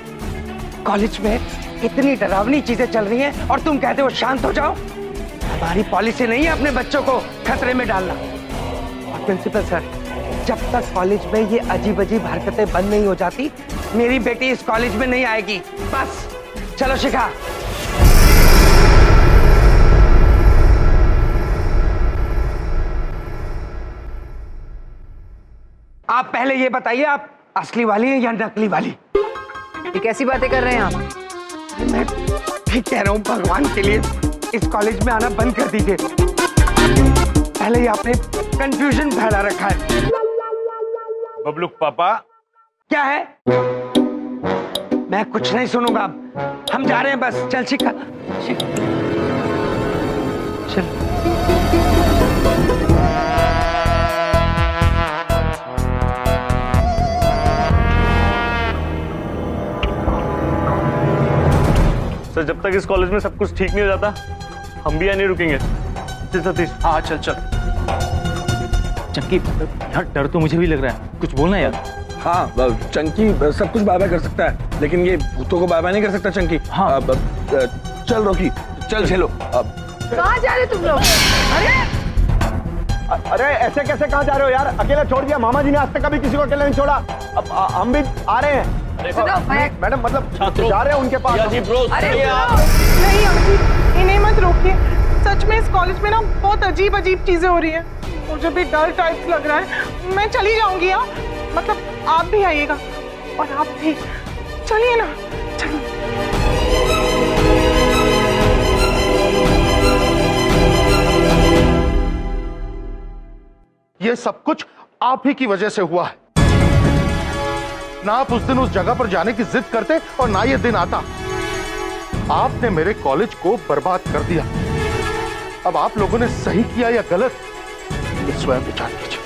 कॉलेज में इतनी डरावनी चीजें चल रही हैं और तुम कहते हो शांत हो जाओ? हमारी पॉलिसी नहीं है अपने बच्चों को खतरे में डालना। और प्रिंसिपल सर, जब तक कॉलेज में ये अजीब अजीब हरकतें बंद नहीं हो जाती, मेरी बेटी इस कॉलेज में नहीं आएगी। बस चलो शिखा। आप पहले ये बताइए, आप असली वाली हैं या नकली वाली? ये कैसी बातें कर रहे हैं आप? मैं कह रहा हूँ, भगवान के लिए इस कॉलेज में आना बंद कर दीजिए। पहले ही आपने कंफ्यूजन फैला रखा है। बबलू पापा, क्या है? मैं कुछ नहीं सुनूंगा अब। हम जा रहे हैं बस। चल शिखा, चल। सर, जब तक इस कॉलेज में सब कुछ ठीक नहीं हो जाता, हम भी यहाँ नहीं रुकेंगे। चल सतीश। हाँ चल चल। चंकी, यार डर तो मुझे भी लग रहा है, कुछ बोलना यार। हाँ चंकी सब कुछ बाय बाय कर सकता है, लेकिन ये भूतों को बाय बाय नहीं कर सकता चंकी। हाँ चल रॉकी, चल झेलो। कहाँ जा रहे तुम लोग? अरे ऐसे कैसे कहाँ जा रहे हो यार? अकेला छोड़ दिया? मामा जी ने आज तक कभी किसी को अकेला नहीं छोड़ा। अब हम भी आ रहे हैं। मैडम मतलब जा रहे हैं उनके पास। अरे नहीं अंकित, इन्हें मत रोकिए। सच में इस कॉलेज में ना बहुत अजीब अजीब चीजें हो रही हैं। मुझे भी डर टाइप लग रहा है। मैं चली जाऊंगी यहाँ, मतलब आप भी आइएगा और आप भी चलिए ना। चलिए। ये सब कुछ आप ही की वजह से हुआ है। ना आप उस दिन उस जगह पर जाने की जिद करते और ना ये दिन आता। आपने मेरे कॉलेज को बर्बाद कर दिया। अब आप लोगों ने सही किया या गलत, ये स्वयं विचार कीजिए।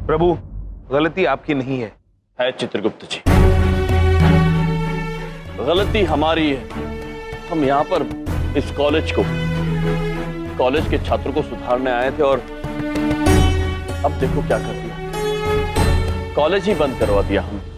प्रभु, गलती आपकी नहीं है चित्रगुप्त जी, गलती हमारी है। हम यहाँ पर इस कॉलेज के छात्रों को सुधारने आए थे और अब देखो क्या कर दिया। कॉलेज ही बंद करवा दिया हमने।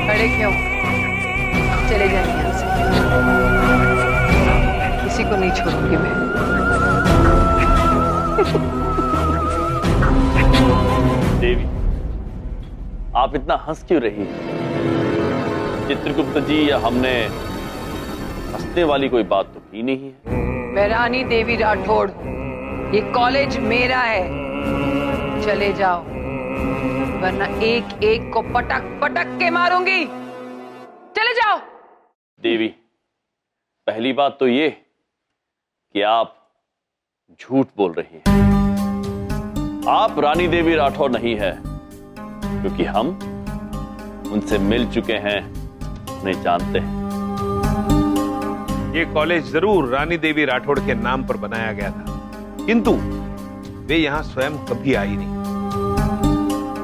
खड़े क्यों? चले जाइए यहाँ से। किसी को नहीं छोड़ूंगी मैं। देवी, आप इतना हंस क्यों रही हैं? चित्रगुप्त जी, या हमने हंसने वाली कोई बात तो की नहीं है। मैं रानी देवी राठौड़ हूँ। ये कॉलेज मेरा है। चले जाओ, वरना एक एक को पटक पटक के मारूंगी। चले जाओ। देवी, पहली बात तो ये कि आप झूठ बोल रही हैं। आप रानी देवी राठौर नहीं है, क्योंकि हम उनसे मिल चुके हैं, उन्हें जानते हैं। ये कॉलेज जरूर रानी देवी राठौड़ के नाम पर बनाया गया था, किंतु वे यहां स्वयं कभी आई नहीं,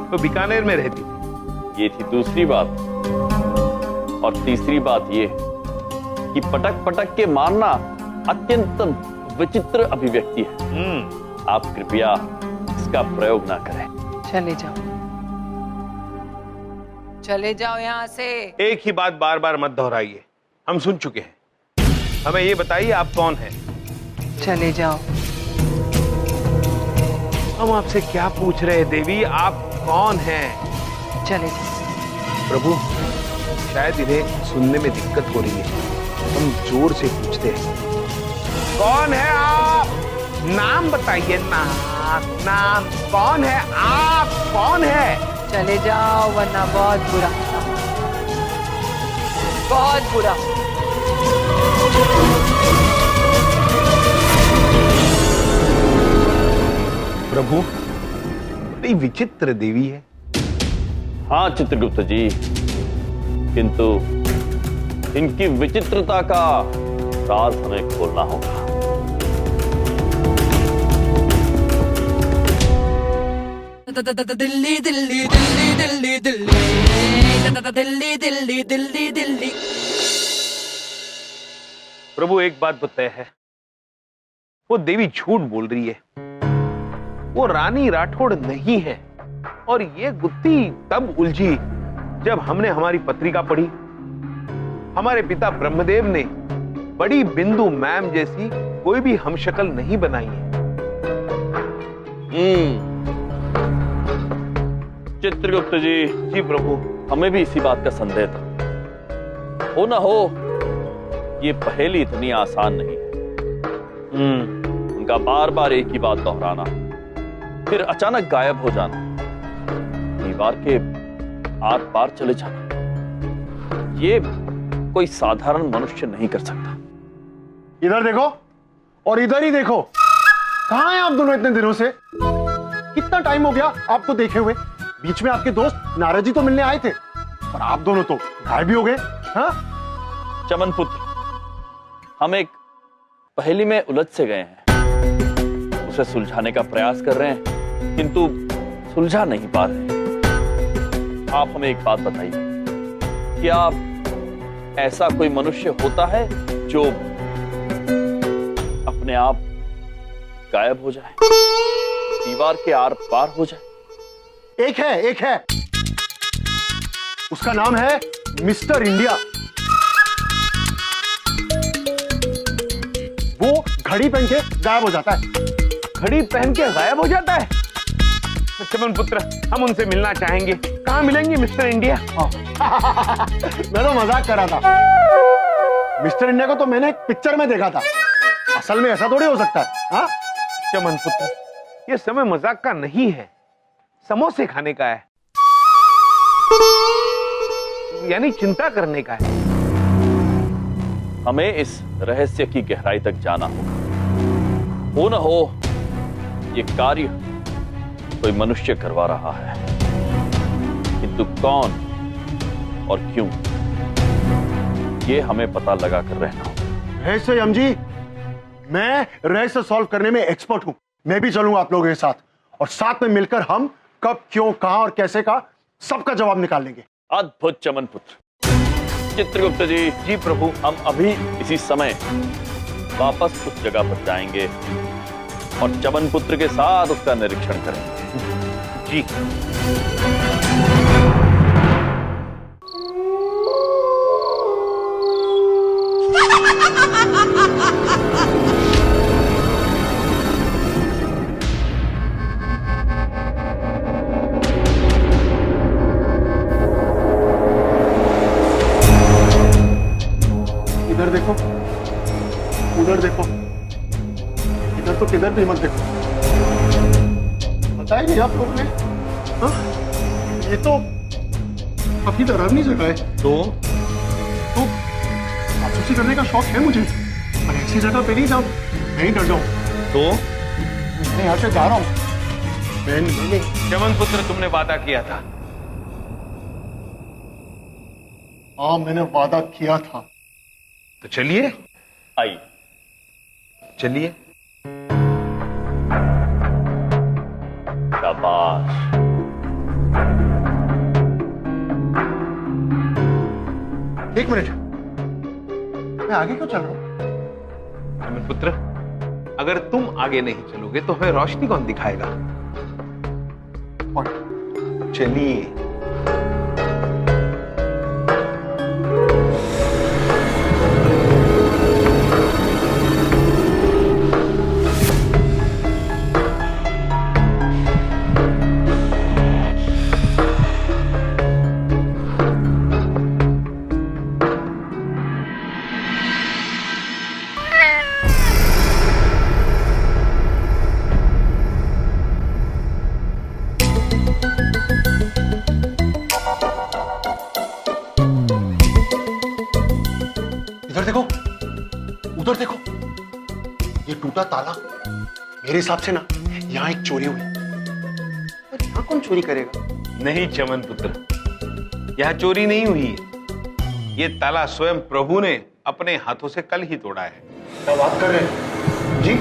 तो बीकानेर में रहती थी। ये थी दूसरी बात। और तीसरी बात ये कि पटक पटक के मारना अत्यंत विचित्र अभिव्यक्ति है। आप कृपया इसका प्रयोग ना करें। चले जाओ, चले जाओ यहाँ से। एक ही बात बार बार मत दोहराइए, हम सुन चुके हैं। हमें ये बताइए, आप कौन हैं? चले जाओ। हम आपसे क्या पूछ रहे हैं देवी, आप कौन हैं? चले जाओ। प्रभु, शायद इन्हें सुनने में दिक्कत हो रही है, हम जोर से पूछते हैं। कौन है आप? नाम बताइए, नाम। नाम कौन है? आप कौन है? चले जाओ वरना बहुत बुरा होगा, बहुत बुरा। प्रभु, बड़ी विचित्र देवी है। हाँ चित्रगुप्त जी, किंतु इनकी विचित्रता का राज हमें खोलना होगा। दिल्ली दिल्ली दिल्ली दिल्ली दिल्ली दिल्ली दिल्ली दिल्ली दिल्ली। प्रभु एक बात तो तय है, वो देवी झूठ बोल रही है। वो रानी राठौड़ नहीं है। और ये गुत्थी तब उलझी जब हमने हमारी पत्रिका पढ़ी। हमारे पिता ब्रह्मदेव ने बड़ी बिंदु मैम जैसी कोई भी हमशक्ल नहीं बनाई है। चित्रगुप्त जी। जी प्रभु। हमें भी इसी बात का संदेह था। हो ना हो, ये पहेली इतनी आसान नहीं है। उनका बार बार एक ही बात दोहराना, फिर अचानक गायब हो जाना, दीवार के आर पार चले जाना, ये कोई साधारण मनुष्य नहीं कर सकता। इधर देखो और इधर ही देखो। कहां हैं आप दोनों इतने दिनों से? कितना टाइम हो गया आपको देखे हुए? बीच में आपके दोस्त नारद जी तो मिलने आए थे, पर आप दोनों तो गायब भी हो गए। हाँ? चमन पुत्र, हम एक पहेली में उलझ से गए हैं, उसे सुलझाने का प्रयास कर रहे हैं, किंतु सुलझा नहीं पा रहे। आप हमें एक बात बताइए, क्या ऐसा कोई मनुष्य होता है जो अपने आप गायब हो जाए, दीवार के आर पार हो जाए? एक है। उसका नाम है मिस्टर इंडिया। वो घड़ी पहन के गायब हो जाता है। घड़ी पहन के गायब हो जाता है? चमन पुत्र, हम उनसे मिलना चाहेंगे। कहां मिलेंगे मिस्टर इंडिया? मैं तो मजाक कर रहा था। मिस्टर इंडिया को तो मैंने एक पिक्चर में देखा था, असल में ऐसा थोड़ी हो सकता है। हाँ? चमन पुत्र, ये समय मजाक का नहीं है, समोसे खाने का है, यानी चिंता करने का है। हमें इस रहस्य की गहराई तक जाना होगा। हो न हो ये कार्य कोई मनुष्य करवा रहा है, किंतु कौन और क्यों, ये हमें पता लगा कर रहना होगा। रहस्य यम जी, मैं रहस्य सॉल्व करने में एक्सपर्ट हूं। मैं भी चलूंगा आप लोगों के साथ, और साथ में मिलकर हम कब, क्यों, कहां और कैसे का सबका जवाब निकाल लेंगे। अद्भुत चमन पुत्र। चित्रगुप्त जी। जी प्रभु। हम अभी इसी समय वापस उस जगह पर जाएंगे और चमन पुत्र के साथ उसका निरीक्षण करेंगे। जी। इधर देखो, उधर देखो, इधर तो किधर भी मत देखो। बताया नहीं आप लोगों ने? हाँ? ये तो काफी डरावनी जगह है। तो जासूसी करने का शौक है मुझे, पर ऐसी जगह पे नहीं जाऊं, नहीं डर जाऊं। तो मैं यहाँ से जा रहा हूं। मैंने चमन पुत्र, तुमने वादा किया था। हाँ, मैंने वादा किया था। तो चलिए। आइए। चलिए। शाबाश। एक मिनट, मैं आगे क्यों चल रहा हूं? चमन पुत्र, अगर तुम आगे नहीं चलोगे तो हमें रोशनी कौन दिखाएगा? चलिए। ये टूटा ताला, मेरे हिसाब से ना यहाँ एक चोरी हुई। पर यहाँ कौन चोरी करेगा? नहीं चमन पुत्र, यहाँ चोरी नहीं हुई है। ये ताला स्वयं प्रभु ने अपने हाथों से कल ही तोड़ा है। क्या बात कर रहे हैं जी?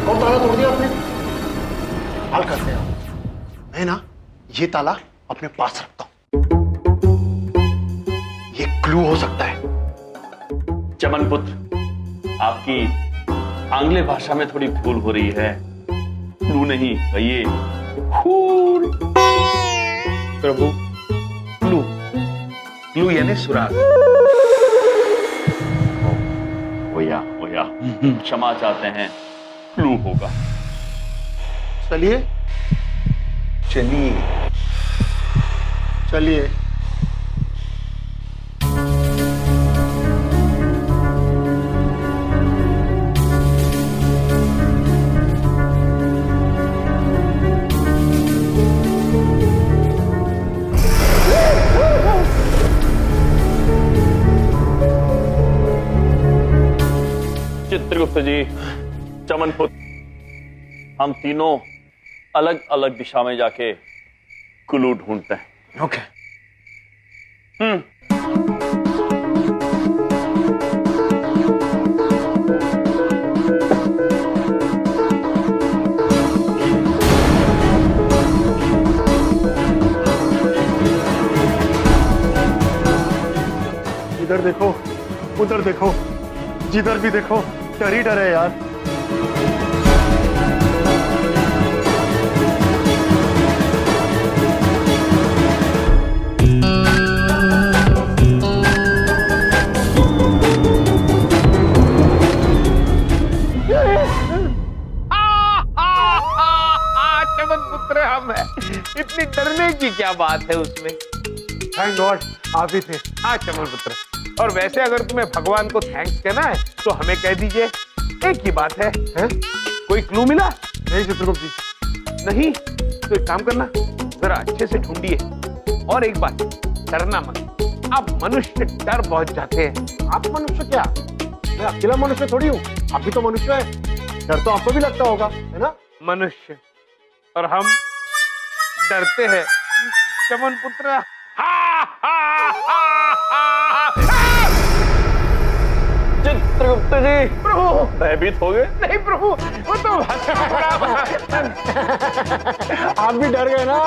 कौन ताला तोड़ दिया आपने? हाल करते हैं मैं ना ये ताला अपने पास रखता हूं, ये क्लू हो सकता है। चमन पुत्र, आपकी आंग्ल भाषा में थोड़ी भूल हो रही है। क्लू नहीं ये फूल। प्रभु, क्लू, क्लू यानी सुराग। होया क्षमा चाहते हैं, क्लू होगा। चलिए चलिए चलिए। चित्रगुप्त जी, चमन पुत्र, हम तीनों अलग अलग दिशा में जाके क्लू ढूंढते हैं। ओके। इधर देखो, उधर देखो, जिधर भी देखो डर ही डर है यार। चमन पुत्र हम है, इतनी डरने की क्या बात है उसमें? थैंक गॉड आप ही थे। हाँ चमन पुत्र, और वैसे अगर तुम्हें भगवान को थैंक्स कहना है तो हमें कह दीजिए। एक ही बात है, कोई क्लू मिला? नहीं चित्रगुप्त जी। नहीं तो एक काम करना, जरा अच्छे से ढूंढिए। और एक बात, डरना मत। आप मनुष्य डर बहुत जाते हैं। आप मनुष्य क्या? मैं अकेला मनुष्य थोड़ी हूँ, आप भी तो मनुष्य है। डर तो आपको भी लगता होगा, है ना? मनुष्य और हम डरते हैं चमन पुत्र। चित्रगुप्त जी, प्रभु भयभीत हो गए? नहीं प्रभु, वो तो आप भी डर गए ना।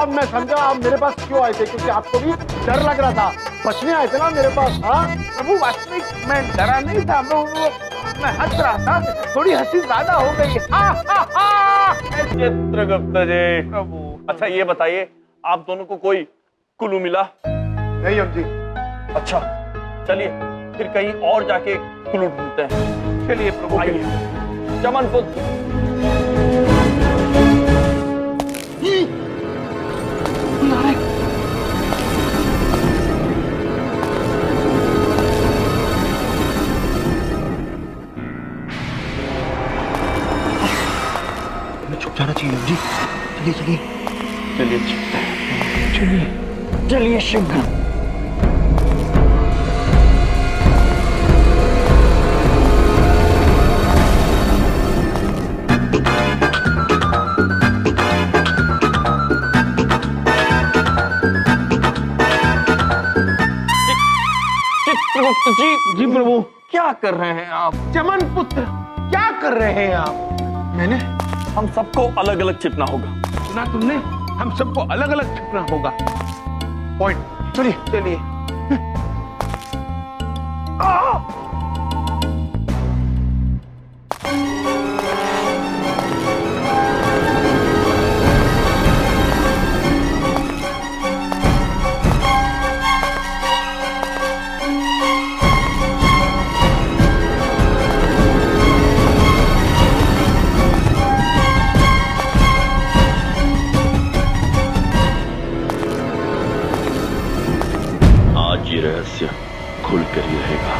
अब मैं समझा आप मेरे पास क्यों आए थे, क्योंकि आपको भी डर लग रहा था। बचने आए थे ना मेरे पास। हाँ प्रभु, वास्तविक मैं डरा नहीं था, मैं हंस रहा था, थोड़ी हंसी ज्यादा हो गई। चित्रगुप्त जी, प्रभु अच्छा ये बताइए, आप दोनों को कोई क्लू मिला? नहीं हम जी। अच्छा चलिए फिर कहीं और जाके क्लू ढूंढते हैं। चलिए प्रभु, आइए। चमन पुत्र, हमें छुप जाना चाहिए जी। चलिए चलिए चलिए छुपते हैं। चलिए चलिए शंकर। चित्रगुप्त जी प्रभु, क्या कर रहे हैं आप? चमन पुत्र, क्या कर रहे हैं आप? मैंने हम सबको अलग अलग छिपना होगा। सुना तुमने? हम सबको अलग अलग छिपना होगा। पॉइंट। चलिए चलिए। आज ये रहस्य खुल कर ही रहेगा।